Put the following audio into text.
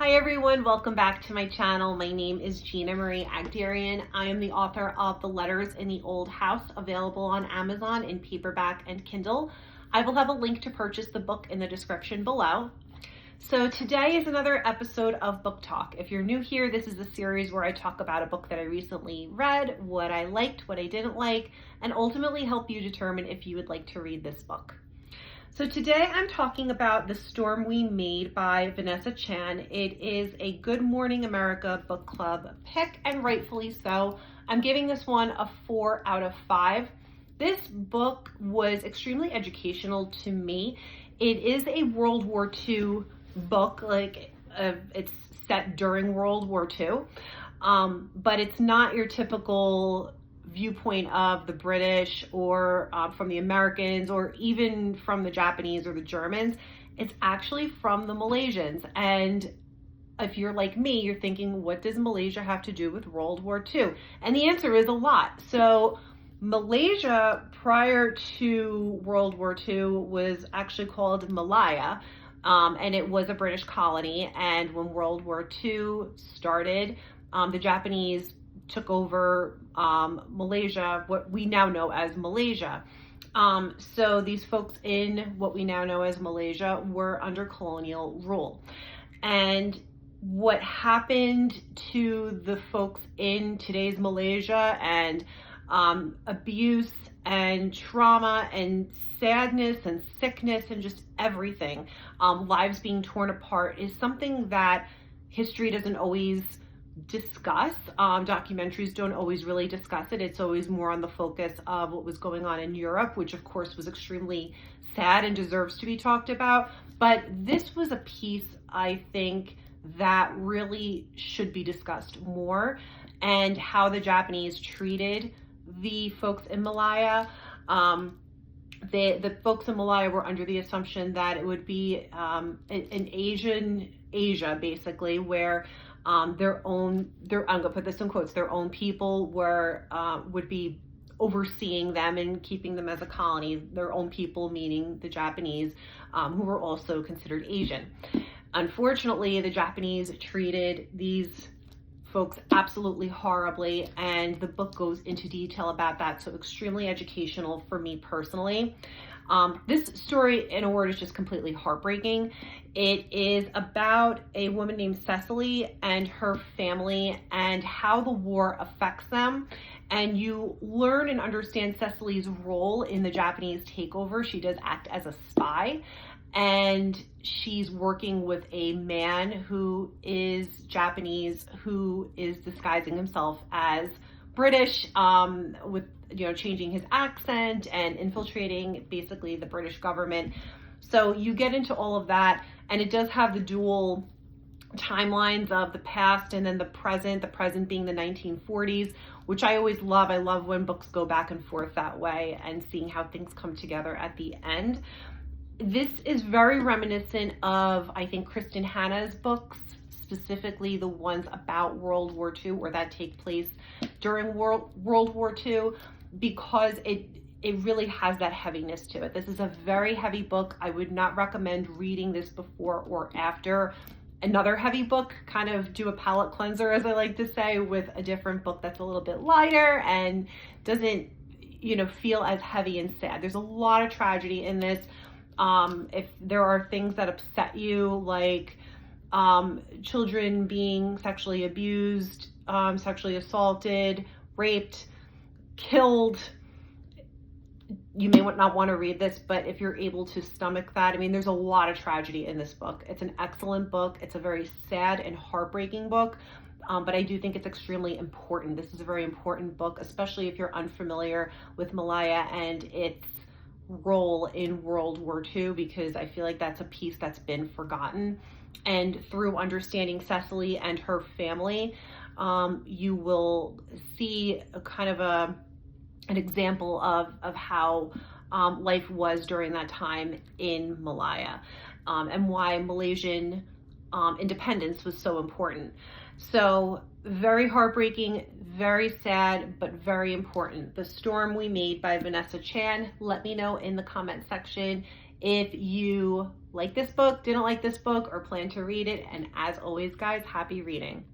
Hi everyone, welcome back to my channel. My name is Gina Marie Agdarian. I am the author of The Letters in the Old House, available on Amazon in paperback and Kindle. I will have a link to purchase the book in the description below. So today is another episode of Book Talk. If you're new here, this is a series where I talk about a book that I recently read, what I liked, what I didn't like, and ultimately help you determine if you would like to read this book. So today I'm talking about The Storm We Made by Vanessa Chan. It is a Good Morning America book club pick, and rightfully so. I'm giving this one a 4 out of 5. This book was extremely educational to me. It is a World War II book, it's set during World War II, but it's not your typical viewpoint of the British or from the Americans or even from the Japanese or the Germans. It's actually from the Malaysians. And if you're like me, you're thinking, what does Malaysia have to do with World War II? And the answer is a lot. So Malaysia, prior to World War II, was actually called Malaya, and it was a British colony. And when World War II started, the Japanese took over Malaysia, what we now know as Malaysia. So these folks in what we now know as Malaysia were under colonial rule. And what happened to the folks in today's Malaysia, and abuse and trauma and sadness and sickness and just everything, lives being torn apart, is something that history doesn't always discuss. Documentaries don't always really discuss it. It's always more on the focus of what was going on in Europe, which of course was extremely sad and deserves to be talked about. But this was a piece, I think, that really should be discussed more, and how the Japanese treated the folks in Malaya. The folks in Malaya were under the assumption that it would be an Asia, basically, where I'm gonna put this in quotes, their own people would be overseeing them and keeping them as a colony, their own people meaning the Japanese, who were also considered Asian. Unfortunately, the Japanese treated these folks absolutely horribly, and the book goes into detail about that, so extremely educational for me personally. This story, in a word, is just completely heartbreaking. It is about a woman named Cecily and her family and how the war affects them. And you learn and understand Cecily's role in the Japanese takeover. She does act as a spy, and she's working with a man who is Japanese, who is disguising himself as British, with changing his accent and infiltrating basically the British government. So you get into all of that, and it does have the dual timelines of the past and then the present being the 1940s, which I always love. I love when books go back and forth that way and seeing how things come together at the end. This is very reminiscent of, I think, Kristen Hanna's books, specifically the ones about World War II or that take place during World War II, because it really has that heaviness to it. This is a very heavy book. I would not recommend reading this before or after another heavy book. Kind of do a palate cleanser, as I like to say, with a different book that's a little bit lighter and doesn't, feel as heavy and sad. There's a lot of tragedy in this. If there are things that upset you, like children being sexually abused, sexually assaulted, raped, killed, you may not want to read this, but if you're able to stomach that, there's a lot of tragedy in this book. It's an excellent book. It's a very sad and heartbreaking book, but I do think it's extremely important. This is a very important book, especially if you're unfamiliar with Malaya and its role in World War II, because I feel like that's a piece that's been forgotten. And through understanding Cecily and her family, you will see a kind of an example of how life was during that time in Malaya, and why Malaysian independence was so important. So very heartbreaking, very sad, but very important. The Storm We Made by Vanessa Chan. Let me know in the comment section if you like this book, didn't like this book, or plan to read it. And as always, guys, happy reading.